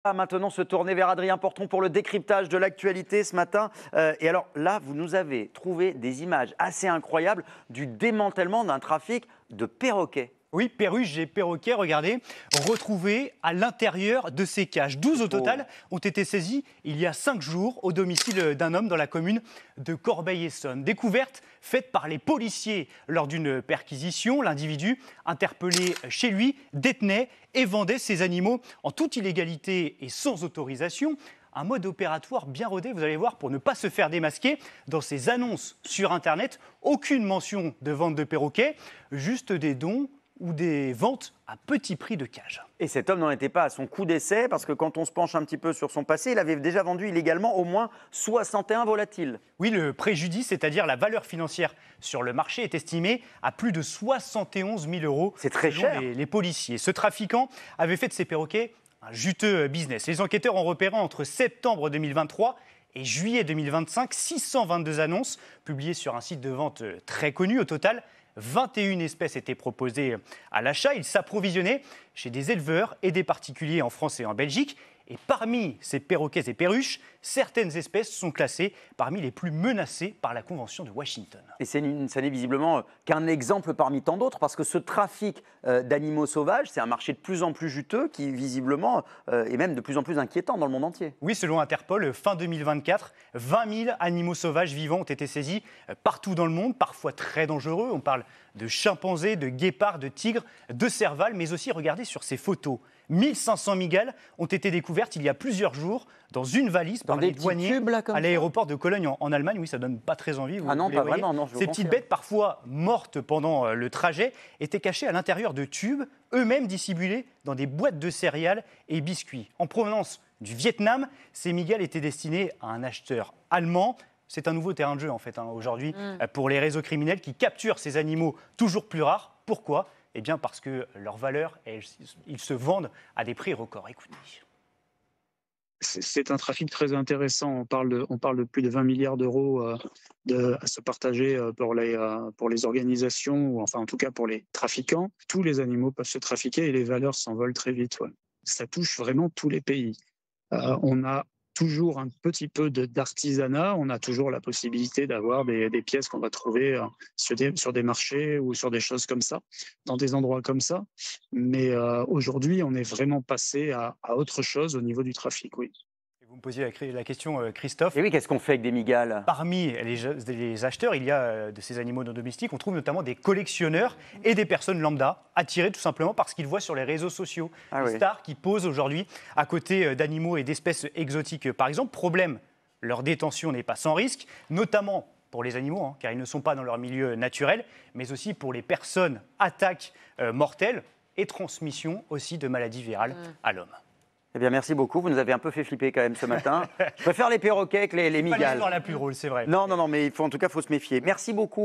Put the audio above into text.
Va maintenant se tourner vers Adrien Portron pour le décryptage de l'actualité ce matin. Et alors là, vous nous avez trouvé des images assez incroyables du démantèlement d'un trafic de perroquets. Oui, perruches et perroquets, regardez, retrouvés à l'intérieur de ces cages. 12 au total ont été saisis il y a 5 jours au domicile d'un homme dans la commune de Corbeil-Essonnes. Découverte faite par les policiers lors d'une perquisition. L'individu, interpellé chez lui, détenait et vendait ces animaux en toute illégalité et sans autorisation. Un mode opératoire bien rodé, vous allez voir, pour ne pas se faire démasquer. Dans ces annonces sur Internet, aucune mention de vente de perroquets, juste des dons ou des ventes à petit prix de cage. Et cet homme n'en était pas à son coup d'essai, parce que quand on se penche un petit peu sur son passé, il avait déjà vendu illégalement au moins 61 volatiles. Oui, le préjudice, c'est-à-dire la valeur financière sur le marché, est estimé à plus de 71 000 euros. C'est très cher. Les policiers. Ce trafiquant avait fait de ces perroquets un juteux business. Les enquêteurs ont repéré entre septembre 2023 et juillet 2025 622 annonces publiées sur un site de vente très connu. Au total, 21 espèces étaient proposées à l'achat. Ils s'approvisionnaient chez des éleveurs et des particuliers en France et en Belgique. Et parmi ces perroquets et perruches, certaines espèces sont classées parmi les plus menacées par la Convention de Washington. Et ça n'est visiblement qu'un exemple parmi tant d'autres, parce que ce trafic d'animaux sauvages, c'est un marché de plus en plus juteux qui visiblement est même de plus en plus inquiétant dans le monde entier. Oui, selon Interpol, fin 2024, 20 000 animaux sauvages vivants ont été saisis partout dans le monde, parfois très dangereux. On parle de chimpanzés, de guépards, de tigres, de servales, mais aussi, regardez sur ces photos, 1500 migales ont été découvertes il y a plusieurs jours dans une valise par les douaniers à l'aéroport de Cologne en Allemagne. Oui, ça donne pas très envie. Ah non, pas vraiment. Non, ces petites bêtes, parfois mortes pendant le trajet, étaient cachées à l'intérieur de tubes, eux-mêmes dissimulés dans des boîtes de céréales et biscuits. En provenance du Vietnam, ces migales étaient destinées à un acheteur allemand. C'est un nouveau terrain de jeu en fait aujourd'hui pour les réseaux criminels qui capturent ces animaux toujours plus rares. Pourquoi ? Eh bien parce que leur valeur, ils se vendent à des prix records. Écoutez. C'est un trafic très intéressant. On parle de plus de 20 milliards d'euros à se partager pour les organisations, ou enfin en tout cas pour les trafiquants. Tous les animaux peuvent se trafiquer et les valeurs s'envolent très vite. Ouais. Ça touche vraiment tous les pays. On a toujours un petit peu d'artisanat, on a toujours la possibilité d'avoir des pièces qu'on va trouver sur des marchés ou sur des choses comme ça, dans des endroits comme ça. Mais aujourd'hui, on est vraiment passé à autre chose au niveau du trafic, oui. Vous me posiez la question, Christophe. Et oui, qu'est-ce qu'on fait avec des migales ? Parmi les acheteurs, il y a de ces animaux non domestiques, on trouve notamment des collectionneurs et des personnes lambda, attirées tout simplement parce qu'ils voient sur les réseaux sociaux des stars qui posent aujourd'hui à côté d'animaux et d'espèces exotiques. Par exemple, problème, leur détention n'est pas sans risque, notamment pour les animaux, car ils ne sont pas dans leur milieu naturel, mais aussi pour les personnes, attaques mortelles et transmission aussi de maladies virales à l'homme. Eh bien, merci beaucoup. Vous nous avez un peu fait flipper quand même ce matin. Je préfère les perroquets que les migales. Pas la plus drôle, c'est vrai. Non, mais en tout cas, il faut se méfier. Merci beaucoup.